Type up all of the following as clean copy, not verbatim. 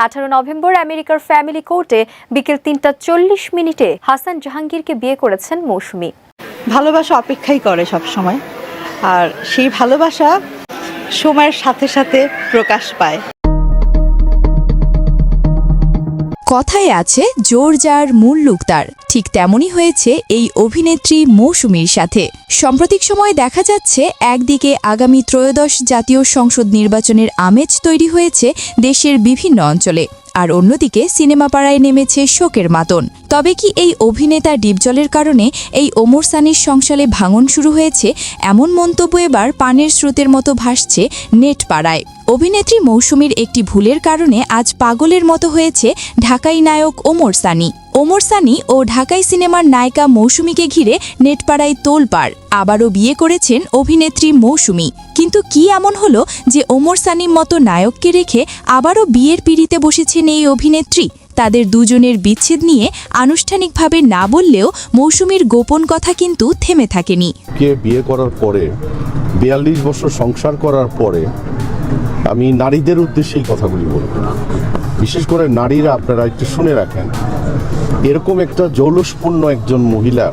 18 November আমেরিকার family কোর্টে বিকেল 3:40 হাসান জাহাঙ্গীরকে বিয়ে করেছেন মৌসুমী। ভালোবাসা অপেক্ষাই করে সব সময়, আর সেই ভালোবাসা সময়ের সাথে সাথে প্রকাশ পায়। কথায় আছে জোর যার মূল লুক তার, ঠিক তেমনই হয়েছে এই অভিনেত্রী মৌসুমীর সাথে। সাম্প্রতিক সময়ে দেখা যাচ্ছে একদিকে আগামী ত্রয়োদশ জাতীয় সংসদ নির্বাচনের আমেজ তৈরি হয়েছে দেশের বিভিন্ন অঞ্চলে, আর অন্যদিকে সিনেমা পাড়ায় নেমেছে শোকের মাতন। তবে কি এই অভিনেতা ডিপজলের কারণে এই ওমর সানির সংসারে ভাঙন শুরু হয়েছে? এমন মন্তব্য এবার পানের স্রোতের মতো ভাসছে নেট পাড়ায়। অভিনেত্রী মৌসুমীর একটি ভুলের কারণে আজ পাগলের মতো হয়েছে ঢাকাই নায়ক ওমর সানি। ওমর সানি ও ঢাকাই সিনেমার নায়িকা মৌসুমীকে ঘিরে নেটপাড়ায় তোলপাড়। আবারও বিয়ে করেছেন অভিনেত্রী মৌসুমী। কিন্তু কি এমন হলো যে ওমর সানির মতো নায়ককে রেখে আবারও বিয়ের পিঁড়িতে বসেছেন এই অভিনেত্রী? তাদের দুজনের বিচ্ছেদ নিয়ে আনুষ্ঠানিকভাবে না বললেও মৌসুমীর গোপন কথা কিন্তু থেমে থাকেনি। বিয়ে করার পরে 42 বছর সংসার করার পরে আমি নারীদের উদ্দেশ্যে এই কথাগুলি বলব, বিশেষ করে নারীরা আপনারা একটু শুনে রাখেন, এরকম একটা জৌলুসপূর্ণ একজন মহিলা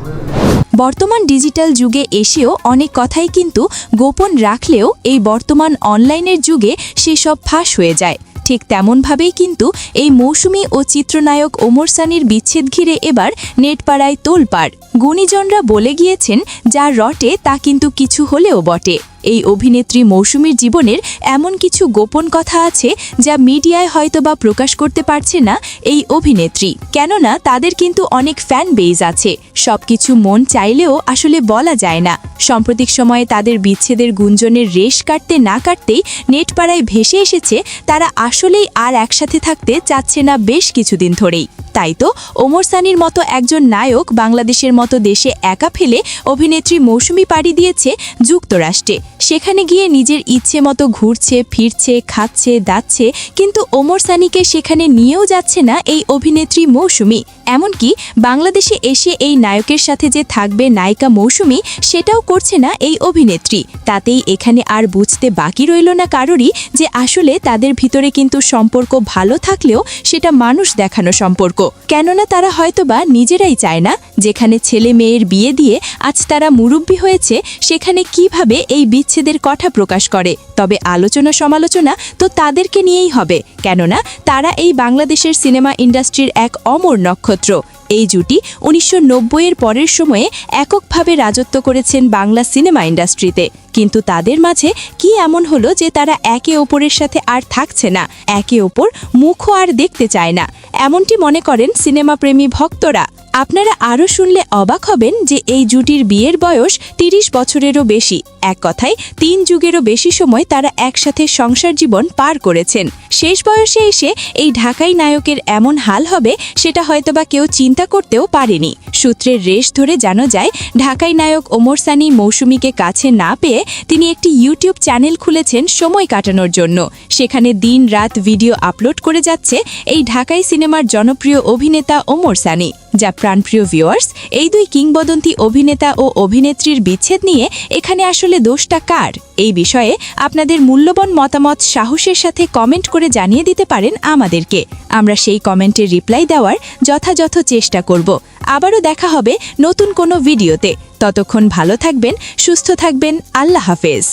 বর্তমান ডিজিটাল যুগে এসেও অনেক কথাই কিন্তু গোপন রাখলেও এই বর্তমান অনলাইনের যুগে সেসব ফাঁস হয়ে যায়। ঠিক তেমনভাবেই কিন্তু এই মৌসুমী ও চিত্রনায়ক ওমর সানির বিচ্ছেদ ঘিরে এবার নেটপাড়ায় তোলপাড়। গুণীজনরা বলে গিয়েছেন যা রটে তা কিন্তু কিছু হলেও বটে। এই অভিনেত্রী মৌসুমীর জীবনের এমন কিছু গোপন কথা আছে যা মিডিয়ায় হয়তোবা প্রকাশ করতে পারছে না এই অভিনেত্রী, কেননা তাদের কিন্তু অনেক ফ্যান বেজ আছে। সবকিছু মন চাইলেও আসলে বলা যায় না। সাম্প্রতিক সময়ে তাদের বিচ্ছেদের গুঞ্জনের রেশ কাটতে না কাটতেই নেটপাড়ায় ভেসে এসেছে তারা আসলেই আর একসাথে থাকতে চাচ্ছে না বেশ কিছুদিন ধরেই। তাই তো ওমর সানির মতো একজন নায়ক বাংলাদেশের মতো দেশে একা ফেলে অভিনেত্রী মৌসুমী পাড়ি দিয়েছে যুক্তরাষ্ট্রে। সেখানে গিয়ে নিজের ইচ্ছে মতো ঘুরছে, ফিরছে, খাচ্ছে, দাচ্ছে, কিন্তু ওমর সানিকে সেখানে নিয়েও যাচ্ছে না এই অভিনেত্রী মৌসুমী। এমনকি বাংলাদেশে এসে এই নায়কের সাথে যে থাকবে নায়িকা মৌসুমী, সেটাও করছে না এই অভিনেত্রী। তাতেই এখানে আর বুঝতে বাকি রইল না কারোরই যে আসলে তাদের ভিতরে কিন্তু সম্পর্ক ভালো থাকলেও সেটা মানুষ দেখানো সম্পর্ক। কেননা তারা হয়তোবা নিজেরাই চায় না যেখানে ছেলে মেয়ের বিয়ে দিয়ে আজ তারা মুরব্বী হয়েছে সেখানে কিভাবে এই বিচ্ছেদের কথা প্রকাশ করে। তবে আলোচনা সমালোচনা তো তাদেরকে নিয়েই হবে, কেননা তারা এই বাংলাদেশের সিনেমা ইন্ডাস্ট্রির এক অমর নক্ষত্র। এই জুটি 1990-এর পরের সময়ে এককভাবে রাজত্ব করেছেন বাংলা সিনেমা ইন্ডাস্ট্রিতে। কিন্তু তাদের মাঝে কি এমন হলো যে তারা একে অপরের সাথে আর থাকছে না, একে অপর মুখও আর দেখতে চায় না, এমনটি মনে করেন সিনেমাপ্রেমী ভক্তরা। আপনারা আরও শুনলে অবাক হবেন যে এই জুটির বিয়ের বয়স 30 বছরেরও বেশি। এক কথায় 3 যুগেরও বেশি সময় তারা একসাথে সংসার জীবন পার করেছেন। শেষ বয়সে এসে এই ঢাকাই নায়কের এমন হাল হবে সেটা হয়তোবা কেউ চিন্তা করতেও পারেনি। সূত্রের রেশ ধরে জানা যায় ঢাকাই নায়ক ওমর সানি মৌসুমীকে কাছে না পেয়ে তিনি একটি ইউটিউব চ্যানেল খুলেছেন সময় কাটানোর জন্য। সেখানে দিন রাত ভিডিও আপলোড করে যাচ্ছে এই ঢাকাই সিনেমার জনপ্রিয় অভিনেতা ওমর সানি। যা প্রাণপ্রিয় ভিউয়ার্স, এই দুই কিংবদন্তি অভিনেতা ও অভিনেত্রীর বিচ্ছেদ নিয়ে এখানে আসলে দোষটা কার? এই বিষয়ে আপনাদের মূল্যবান মতামত সাহসের সাথে কমেন্ট করে জানিয়ে দিতে পারেন আমাদেরকে। আমরা সেই কমেন্টের রিপ্লাই দেওয়ার যথাযথ চেষ্টা করব। আবারও দেখা হবে নতুন কোনো ভিডিওতে। ততক্ষণ ভালো থাকবেন, সুস্থ থাকবেন। আল্লাহ হাফেজ।